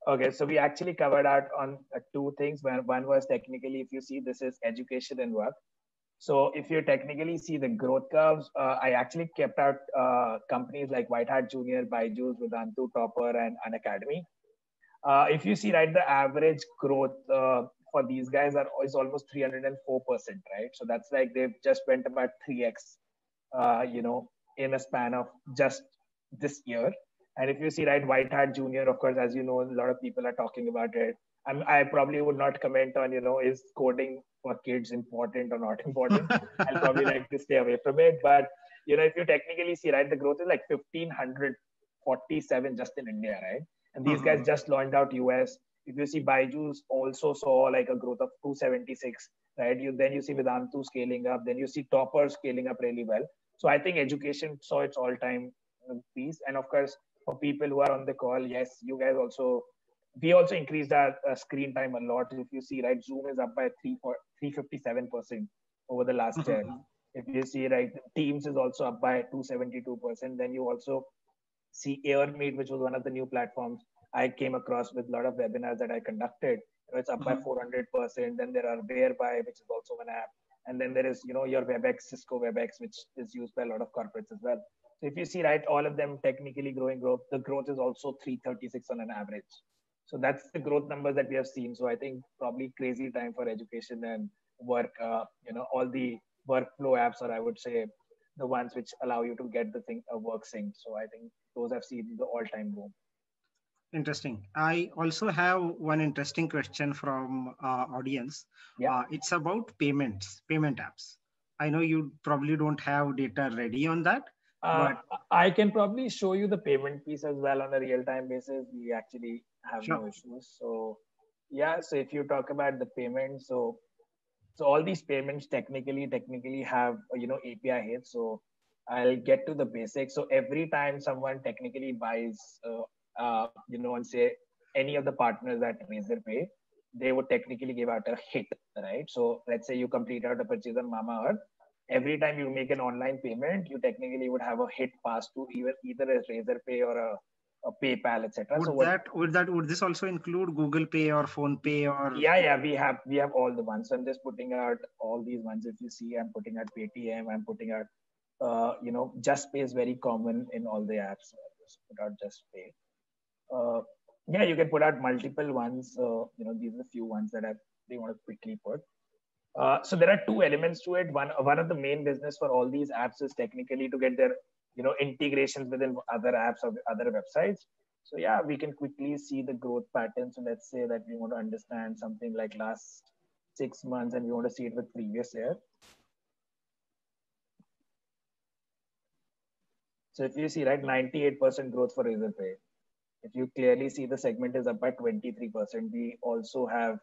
Okay, so we actually covered out on two things. One was technically, if you see, this is education and work. So if you technically see the growth curves, I actually kept out companies like White Hat Junior, Byju's, Vedantu, Topper, and Unacademy. If you see, right, the average growth for these guys is almost 304%, right? So that's like they've just went about 3x, in a span of just this year. And if you see, right, White Hat Junior, of course, as you know, a lot of people are talking about it. I probably would not comment on, is coding for kids important or not important. I'll probably like to stay away from it. But, if you technically see, right, the growth is like 1,547 just in India, right? And these guys just launched out US. If you see, Byju's also saw like a growth of 276, right? Then you see Vedantu scaling up, then you see Topper scaling up really well. So I think education saw its all-time piece. And of course, for people who are on the call, yes, you guys also, we also increased our screen time a lot. If you see, right, Zoom is up by 357% over the last year. If you see, right, Teams is also up by 272%. Then you also see AirMeet, which was one of the new platforms I came across with a lot of webinars that I conducted. It's up by 400%. Then there are Whereby, which is also an app. And then there is, your WebEx, Cisco WebEx, which is used by a lot of corporates as well. So if you see, right, all of them technically growing growth, the growth is also 336 on an average. So that's the growth numbers that we have seen. So I think probably crazy time for education and work, all the workflow apps, or I would say the ones which allow you to get the thing work synced. So I think those have seen the all-time boom. Interesting. I also have one interesting question from audience. Yeah. It's about payment apps. I know you probably don't have data ready on that, but I can probably show you the payment piece as well on a real-time basis. We actually have sure. no issues. So yeah, so if you talk about the payment, so all these payments technically have API hits. So I'll get to the basics. So every time someone technically buys on say any of the partners at Razorpay, they would technically give out a hit, right? So let's say you complete out a purchase on Mamaearth. Every time you make an online payment, you technically would have a hit pass to either a Razorpay or a PayPal, etc. Would this also include Google Pay or Phone Pay or? Yeah, we have all the ones. So I'm just putting out all these ones. If you see, I'm putting out Paytm, I'm putting out JustPay is very common in all the apps. So I'll just put out JustPay. Yeah, you can put out multiple ones. These are the few ones that they want to quickly put. So there are two elements to it. One of the main business for all these apps is technically to get their integrations within other apps or other websites. So yeah, we can quickly see the growth pattern. So let's say that we want to understand something like last 6 months and we want to see it with previous year. So if you see, right, 98% growth for Razorpay. If you clearly see the segment is up by 23%, we also have,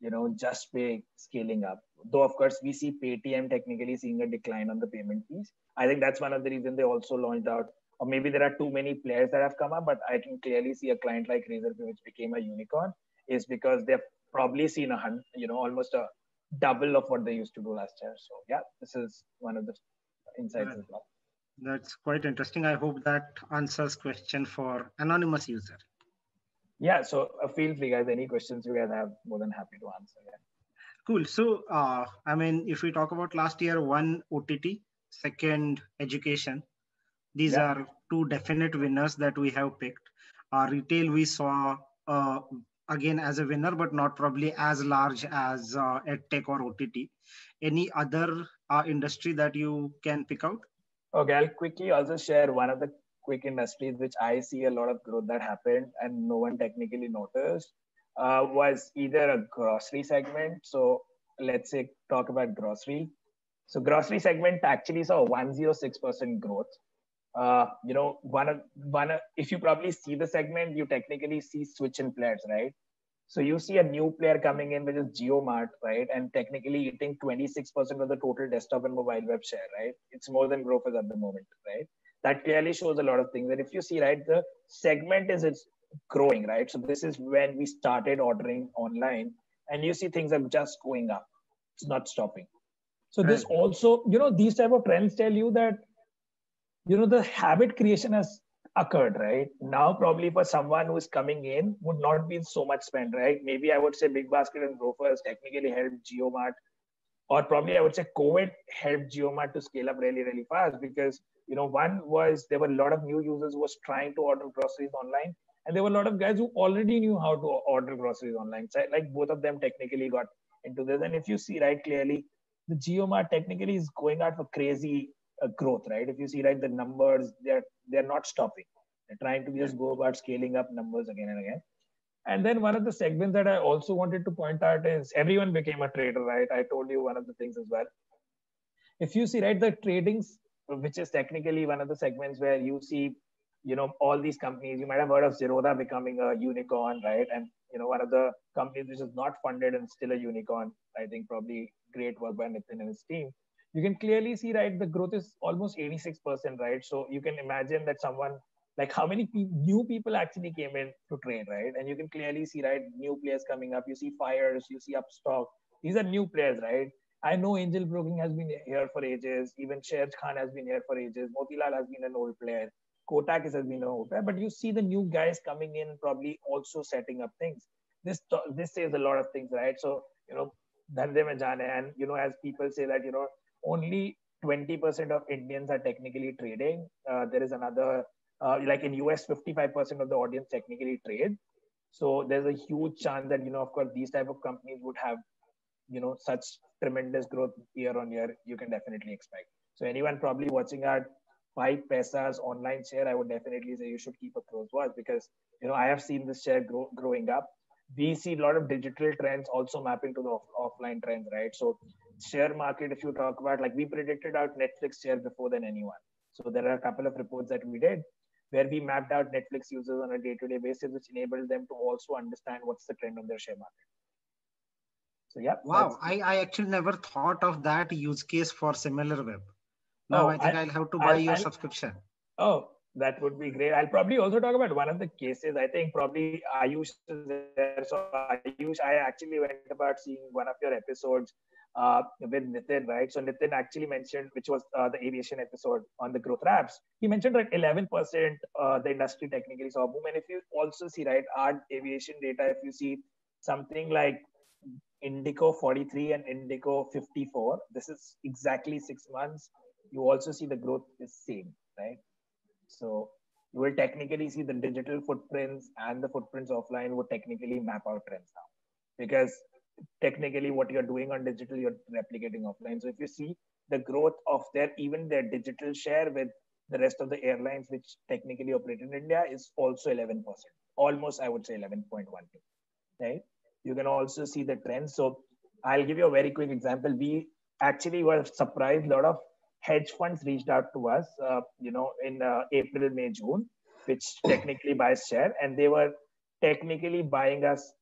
JustPay scaling up. Though, of course, we see Paytm technically seeing a decline on the payment piece. I think that's one of the reasons they also launched out, or maybe there are too many players that have come up, but I can clearly see a client like Razorpay, which became a unicorn, is because they've probably seen almost a double of what they used to do last year. So yeah, this is one of the insights as well. That's quite interesting. I hope that answers question for anonymous user. Yeah, so feel free, guys. Any questions you guys have, more than happy to answer. Yeah. Cool. So, if we talk about last year, one OTT, second education, these are two definite winners that we have picked. Retail, we saw again as a winner, but not probably as large as EdTech or OTT. Any other industry that you can pick out? Okay, I'll quickly also share one of the quick industries which I see a lot of growth that happened and no one technically noticed. was either a grocery segment. So let's say talk about grocery. So grocery segment actually saw 106% growth. If you probably see the segment, you technically see switch in players, right? So you see a new player coming in, which is JioMart, right? And technically eating 26% of the total desktop and mobile web share, right? It's more than Grofers at the moment, right? That clearly shows a lot of things. And if you see, right, the segment is it's growing, right? So this is when we started ordering online, and you see things are just going up. It's not stopping. So this also, these type of trends tell you that, the habit creation has occurred, right? Now, probably for someone who is coming in would not be so much spend, right? Maybe I would say Big Basket and Grofers technically helped JioMart, or probably I would say COVID helped JioMart to scale up really, really fast because, one was there were a lot of new users who was trying to order groceries online. And there were a lot of guys who already knew how to order groceries online. So like both of them technically got into this. And if you see, right, clearly, the JioMart technically is going out for crazy growth, right? If you see, right, the numbers, they're not stopping. They're trying to just go about scaling up numbers again and again. And then one of the segments that I also wanted to point out is everyone became a trader, right? I told you one of the things as well. If you see, right, the tradings, which is technically one of the segments where you see, all these companies, you might have heard of Zerodha becoming a unicorn, right? And, one of the companies which is not funded and still a unicorn, I think probably great work by Nitin and his team. You can clearly see, right, the growth is almost 86%, right? So you can imagine that someone, like how many new people actually came in to trade, right? And you can clearly see, right, new players coming up. You see Fires, you see Upstock. These are new players, right? I know Angel Broking has been here for ages. Even Sher Khan has been here for ages. Motilal has been an old player. Kotak has been an old player. But you see the new guys coming in, probably also setting up things. This says a lot of things, right? So, dhande mein jaane. And, as people say that, only 20% of Indians are technically trading. There is another, like in US, 55% of the audience technically trade. So there's a huge chance that, of course, these type of companies would have, such tremendous growth year on year. You can definitely expect. So anyone probably watching at 5paisa online share, I would definitely say you should keep a close watch because, I have seen this share growing up. We see a lot of digital trends also mapping to the offline trends, right? So share market, if you talk about, like we predicted out Netflix share before than anyone. So there are a couple of reports that we did where we mapped out Netflix users on a day-to-day basis, which enabled them to also understand what's the trend on their share market. So yeah. Wow, I actually never thought of that use case for SimilarWeb. Now I think I'll have to buy your subscription. Oh, that would be great. I'll probably also talk about one of the cases. I think probably Ayush is there. So Ayush, I actually went about seeing one of your episodes with Nitin, right? So Nitin actually mentioned, which was the aviation episode on the growth apps. He mentioned like 11% the industry technically saw boom. And if you also see, right, our aviation data, if you see something like Indico 43 and Indico 54, this is exactly 6 months. You also see the growth is same, right? So you will technically see the digital footprints and the footprints offline would technically map out trends now, because technically what you're doing on digital, you're replicating offline. So if you see the growth of even their digital share with the rest of the airlines, which technically operate in India, is also 11%, almost, I would say 11.12, right? You can also see the trends. So I'll give you a very quick example. We actually were surprised. A lot of hedge funds reached out to us, in April, May, June, which technically buys share, and they were technically buying us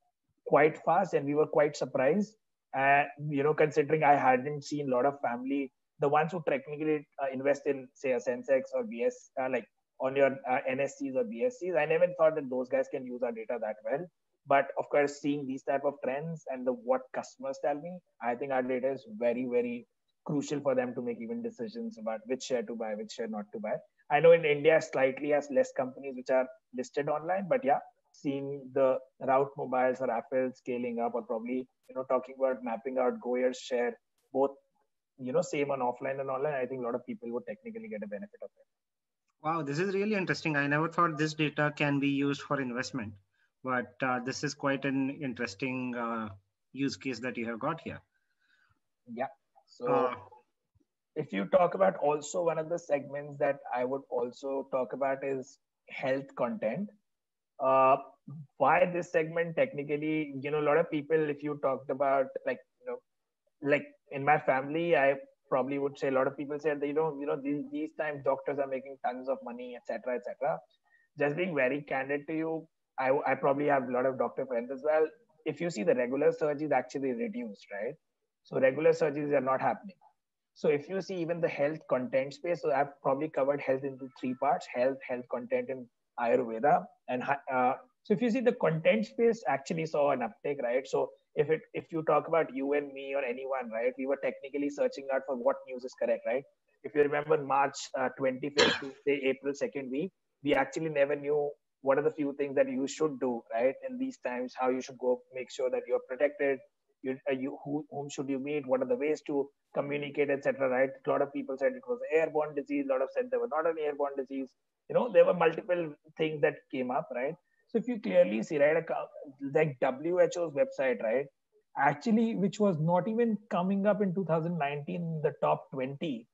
quite fast, and we were quite surprised. Considering I hadn't seen a lot of family, the ones who technically invest in, say, a Sensex or BS, like on your NSCs or BSCs, I never thought that those guys can use our data that well. But of course, seeing these type of trends and what customers tell me, I think our data is very, very crucial for them to make even decisions about which share to buy, which share not to buy. I know in India slightly has less companies which are listed online, but yeah, seeing the Route Mobiles or Apple scaling up, or probably, talking about mapping out Goyer's share, both, same on offline and online, I think a lot of people would technically get a benefit of it. Wow, this is really interesting. I never thought this data can be used for investment, but this is quite an interesting use case that you have got here. Yeah. So if you talk about also one of the segments that I would also talk about is health content. why this segment technically, a lot of people, if you talked about like in my family, I probably would say a lot of people said that, these times doctors are making tons of money, etc., etc. Just being very candid to you, I probably have a lot of doctor friends as well. If you see the regular surgeries actually reduced, right? So regular surgeries are not happening. So if you see even the health content space, so I've probably covered health into three parts: health content in Ayurveda, and so if you see the content space actually saw an uptake, right? So if you talk about you and me or anyone, right, we were technically searching out for what news is correct, right? If you remember March 25th to say April 2nd week, we actually never knew what are the few things that you should do, right, in these times, how you should go make sure that you're protected, whom should you meet, what are the ways to communicate, etc. Right? A lot of people said it was an airborne disease. A lot of said they were not an airborne disease. There were multiple things that came up, right? So if you clearly see, right, like WHO's website, right, actually, which was not even coming up in 2019 in the top 20,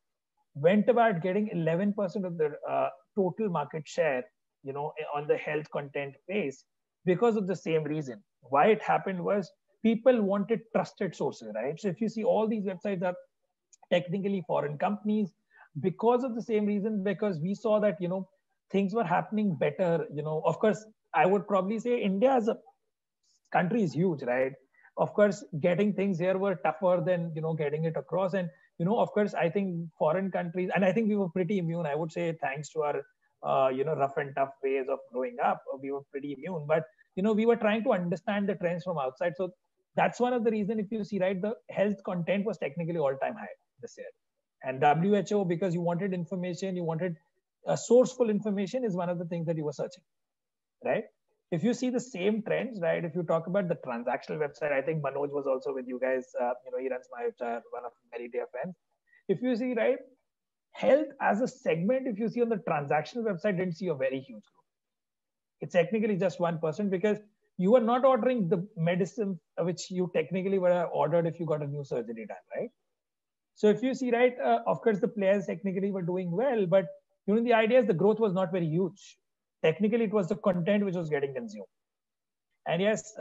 went about getting 11% of the total market share, on the health content base because of the same reason. Why it happened was people wanted trusted sources, right? So if you see all these websites are technically foreign companies because of the same reason, because we saw that, things were happening better. Of course, I would probably say India as a country is huge, right? Of course, getting things here were tougher than getting it across. And of course, I think foreign countries, and I think we were pretty immune. I would say thanks to our rough and tough ways of growing up, we were pretty immune. But we were trying to understand the trends from outside. So that's one of the reason. If you see, right, the health content was technically all-time high this year. And WHO, because you wanted information, you wanted sourceful information, is one of the things that you were searching, right? If you see the same trends, right, if you talk about the transactional website, I think Manoj was also with you guys. He runs my website, one of my very dear friends. If you see, right, health as a segment, if you see on the transactional website, didn't see a very huge growth. It's technically just 1% because you are not ordering the medicine which you technically would have ordered if you got a new surgery done, right? So if you see, right, of course, the players technically were doing well, but the idea is the growth was not very huge. Technically, it was the content which was getting consumed. And yes,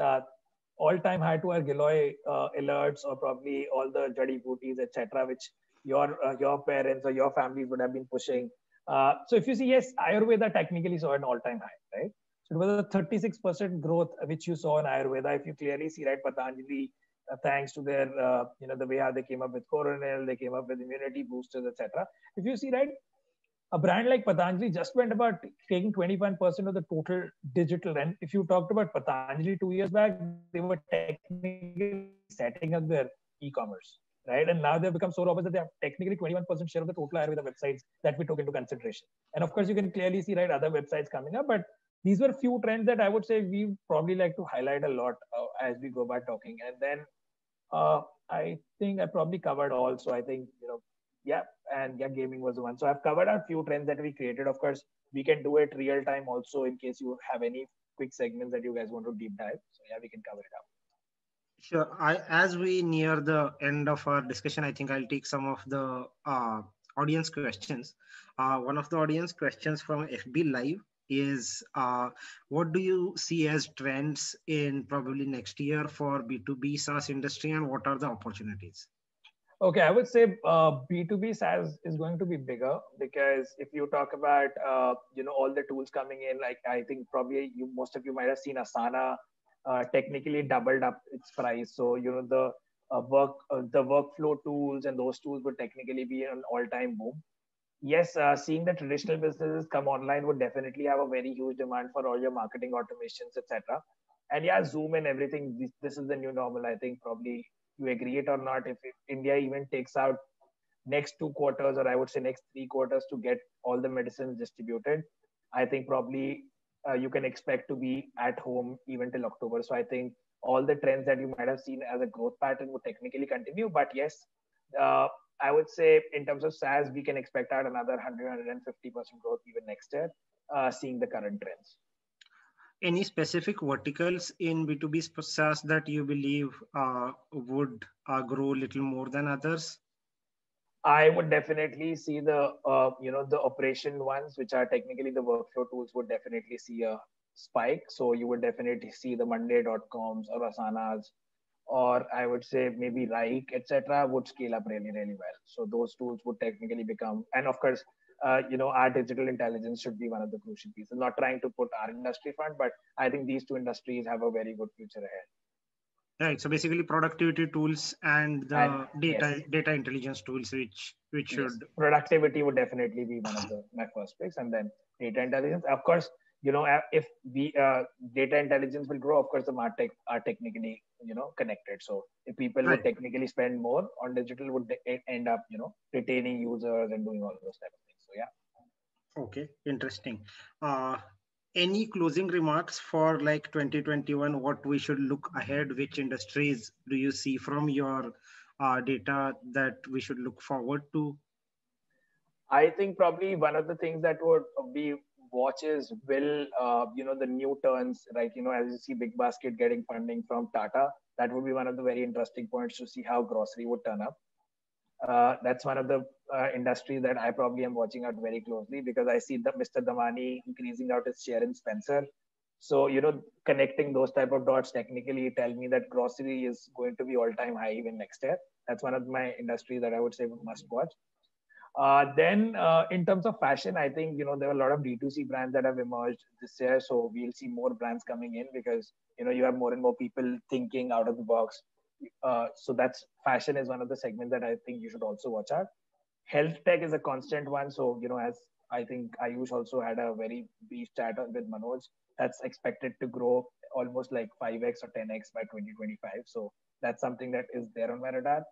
all-time high to our Giloy alerts, or probably all the Jadi Booties, etc., which your parents or your families would have been pushing. So if you see, yes, Ayurveda technically saw an all-time high, right? So it was a 36% growth which you saw in Ayurveda. If you clearly see, right, Patanjali, thanks to their, the way how they came up with Coronel, they came up with immunity boosters, etc. If you see, right, a brand like Patanjali just went about taking 21% of the total digital. And if you talked about Patanjali 2 years back, they were technically setting up their e-commerce, right? And now they've become so robust that they have technically 21% share of the total Ayurveda websites that we took into consideration. And of course, you can clearly see, right, other websites coming up. But these were few trends that I would say we probably like to highlight a lot as we go by talking. And then I think I probably covered all. So I think, yeah, and yeah, gaming was the one. So I've covered a few trends that we created. Of course, we can do it real time also in case you have any quick segments that you guys want to deep dive. So yeah, we can cover it up. Sure. As we near the end of our discussion, I think I'll take some of the audience questions. One of the audience questions from FB Live is, what do you see as trends in probably next year for B2B SaaS industry, and what are the opportunities? Okay, I would say B2B SaaS is going to be bigger, because if you talk about all the tools coming in, like I think probably most of you might have seen Asana technically doubled up its price. So the workflow tools and those tools would technically be an all-time boom. Yes, seeing the traditional businesses come online would definitely have a very huge demand for all your marketing automations, etc. And yeah, Zoom and everything. This is the new normal. I think probably you agree it or not. If India even takes out next 2 quarters, or I would say next 3 quarters, to get all the medicines distributed, I think probably you can expect to be at home even till October. So I think all the trends that you might have seen as a growth pattern would technically continue. But yes, I would say in terms of SaaS, we can expect out another 150% growth even next year, seeing the current trends. Any specific verticals in B2B SaaS that you believe would grow a little more than others? I would definitely see the the operation ones, which are technically the workflow tools, would definitely see a spike. So you would definitely see the Monday.coms or Asanas, or I would say maybe Rike, etc., would scale up really, really well. So those tools would technically become, and of course, our digital intelligence should be one of the crucial pieces. Not trying to put our industry front, but I think these two industries have a very good future ahead. Right. So basically, productivity tools and the yes, data intelligence tools, which should productivity would definitely be one of my first picks, and then data intelligence. Of course, if the data intelligence will grow, of course, the martech are technically connected. So if people would technically spend more on digital, would end up retaining users and doing all those type of things. So yeah. Okay, interesting. Any closing remarks for like 2021? What we should look ahead? Which industries do you see from your data that we should look forward to? I think probably one of the things that would be watches will the new turns, right? As you see Big Basket getting funding from Tata, that would be one of the very interesting points to see how grocery would turn up. That's one of the industries that I probably am watching out very closely, because I see the Mr. Damani increasing out his share in Spencer. So, connecting those type of dots technically tell me that grocery is going to be all-time high even next year. That's one of my industries that I would say must watch. Then in terms of fashion, I think, there are a lot of D2C brands that have emerged this year. So we'll see more brands coming in, because, you have more and more people thinking out of the box. So that's fashion is one of the segments that I think you should also watch out. Health tech is a constant one. So, as I think Ayush also had a very brief chat with Manoj, that's expected to grow almost like 5x or 10x by 2025. So that's something that is there on my radar.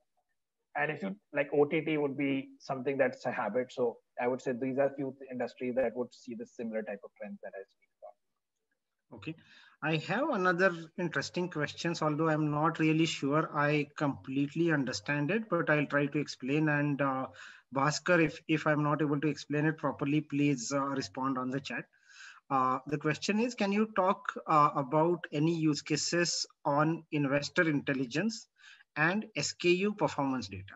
And if you like, OTT would be something that's a habit. So I would say these are few industries that would see the similar type of trends that I speak about. Okay. I have another interesting questions, although I'm not really sure I completely understand it, but I'll try to explain. And Bhaskar, if I'm not able to explain it properly, please respond on the chat. The question is, can you talk about any use cases on investor intelligence and SKU performance data?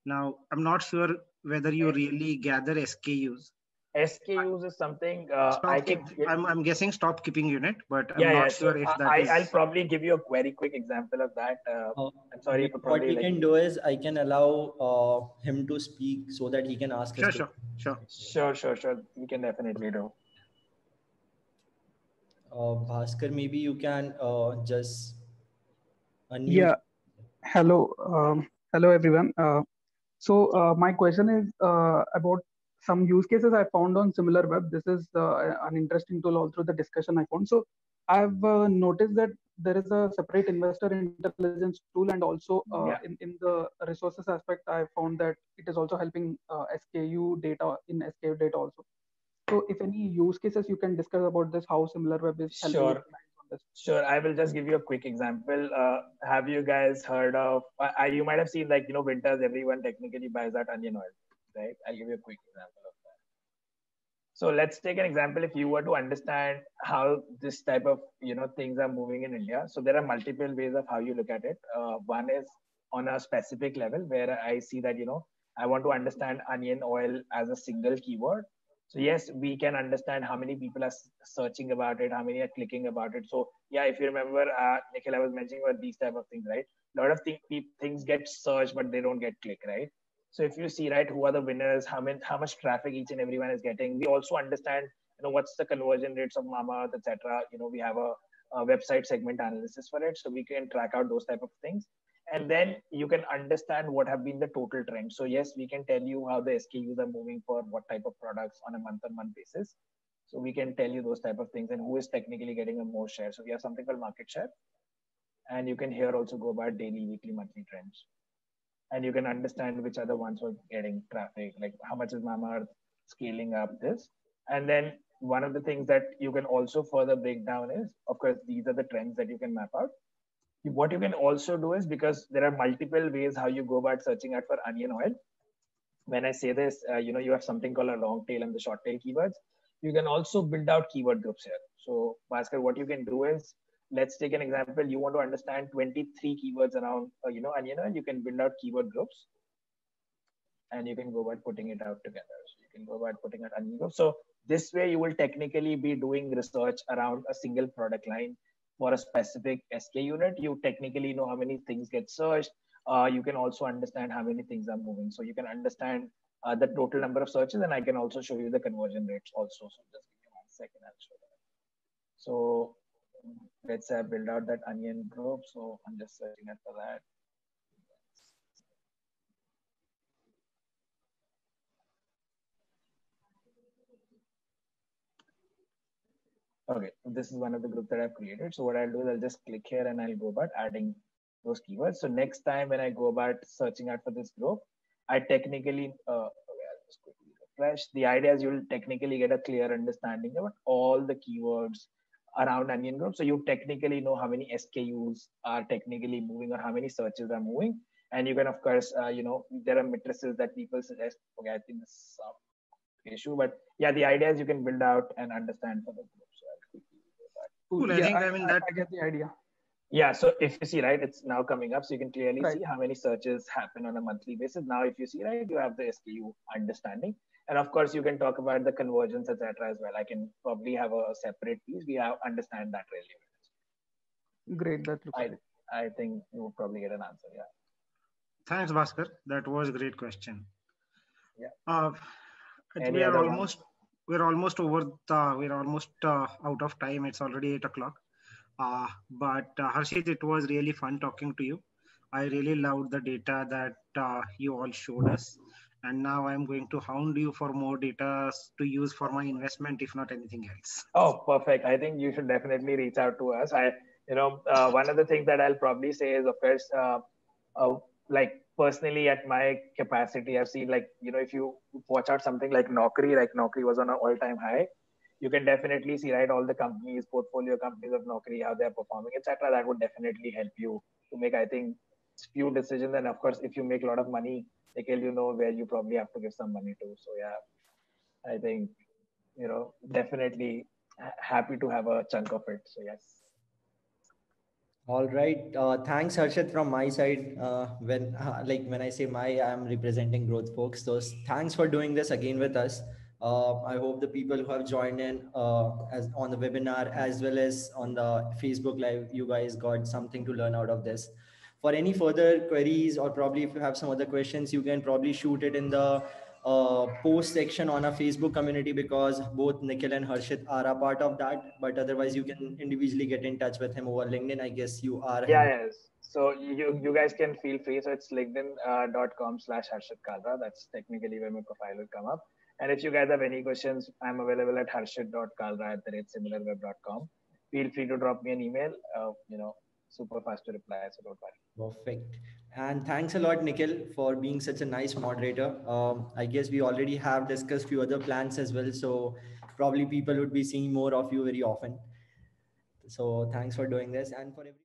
Now, I'm not sure whether you really gather SKUs. SKUs is something I'm guessing stop keeping unit, but I'm not sure if that is. I'll probably give you a very quick example of that. I'm sorry. What we can do is I can allow him to speak so that he can ask his question. Sure. We can definitely do. Bhaskar, maybe you can just unmute. Yeah. Hello. Hello, everyone. So my question is about some use cases I found on SimilarWeb. This is an interesting tool all through the discussion I found. So I've noticed that there is a separate investor intelligence tool, and also in the resources aspect, I found that it is also helping SKU data in SKU data also. So if any use cases you can discuss about this, how SimilarWeb is helping on this. Sure. I will just give you a quick example. Have you guys heard of, you might have seen like, winters, everyone technically buys that onion oil, right? I'll give you a quick example of that. So let's take an example. If you were to understand how this type of, things are moving in India. So there are multiple ways of how you look at it. One is on a specific level where I see that, I want to understand onion oil as a single keyword. So yes, we can understand how many people are searching about it, how many are clicking about it. So yeah, if you remember, Nikhil, I was mentioning about these type of things, right? A lot of things get searched, but they don't get clicked, right? So if you see, right, who are the winners, how much traffic each and everyone is getting. We also understand, what's the conversion rates of Mamaearth, etc. We have a website segment analysis for it, so we can track out those type of things. And then you can understand what have been the total trends. So yes, we can tell you how the SKUs are moving for what type of products on a month-on-month basis. So we can tell you those type of things and who is technically getting a more share. So we have something called market share. And you can here also go about daily, weekly, monthly trends. And you can understand which are the ones who are getting traffic, like how much is Mamaearth scaling up this. And then one of the things that you can also further break down is, of course, these are the trends that you can map out. What you can also do is, because there are multiple ways how you go about searching out for onion oil. When I say this, you have something called a long tail and the short tail keywords. You can also build out keyword groups here. So Bhaskar, what you can do is, let's take an example. You want to understand 23 keywords around, onion oil. You can build out keyword groups and you can go about putting it out together. So you can go about putting out onion groups. So This way, you will technically be doing research around a single product line for a specific SK unit. You technically know how many things get searched. You can also understand how many things are moving. So you can understand the total number of searches, and I can also show you the conversion rates also. So just give me 1 second, I'll show that. So let's say I build out that onion group. So I'm just searching it for that. Okay, this is one of the groups that I've created. So what I'll do is I'll just click here and I'll go about adding those keywords. So next time when I go about searching out for this group, I technically, okay, I'll just quickly refresh. The idea is you'll technically get a clear understanding about all the keywords around onion group. So you technically know how many SKUs are technically moving or how many searches are moving. And you can, of course, there are matrices that people suggest. Okay, I think this is some issue, but yeah, the idea is you can build out and understand for the group. So I'll quickly go back. Cool. I get the idea. Yeah, so if you see, right, it's now coming up. So you can clearly see how many searches happen on a monthly basis. Now, if you see, right, you have the SKU understanding. And of course, you can talk about the conversions, etc. as well. I can probably have a separate piece. We have understand that really well. Great. That looks great. I think you will probably get an answer. Yeah. Thanks, Bhaskar. That was a great question. Yeah. We're almost out of time. It's already 8 o'clock. But Harshit, it was really fun talking to you. I really loved the data that you all showed us. And now I'm going to hound you for more data to use for my investment, if not anything else. Oh, perfect. I think you should definitely reach out to us. One of the things that I'll probably say is, of course, like personally at my capacity, I've seen if you watch out something like Naukri was on an all-time high. You can definitely see, right, all the companies, portfolio companies of Naukri, how they're performing, etc. That would definitely help you to make, I think, few decisions. And of course, if you make a lot of money, you know where you probably have to give some money to. So yeah, I think, definitely happy to have a chunk of it. So yes. All right. Thanks, Harshit, from my side. When I say I'm representing Growth Folks. So thanks for doing this again with us. I hope the people who have joined in as on the webinar as well as on the Facebook Live, you guys got something to learn out of this. For any further queries, or probably if you have some other questions, you can probably shoot it in the post section on our Facebook community, because both Nikhil and Harshit are a part of that. But otherwise, you can individually get in touch with him over LinkedIn. I guess you are. Yes. So you guys can feel free. So it's linkedin.com/Harshit Kalra. That's technically where my profile will come up. And if you guys have any questions, I'm available at harshit.kalra@similarweb.com. Feel free to drop me an email. Super fast to reply, so don't worry. Perfect. And thanks a lot, Nikhil, for being such a nice moderator. I guess we already have discussed few other plans as well. So probably people would be seeing more of you very often. So thanks for doing this. And for every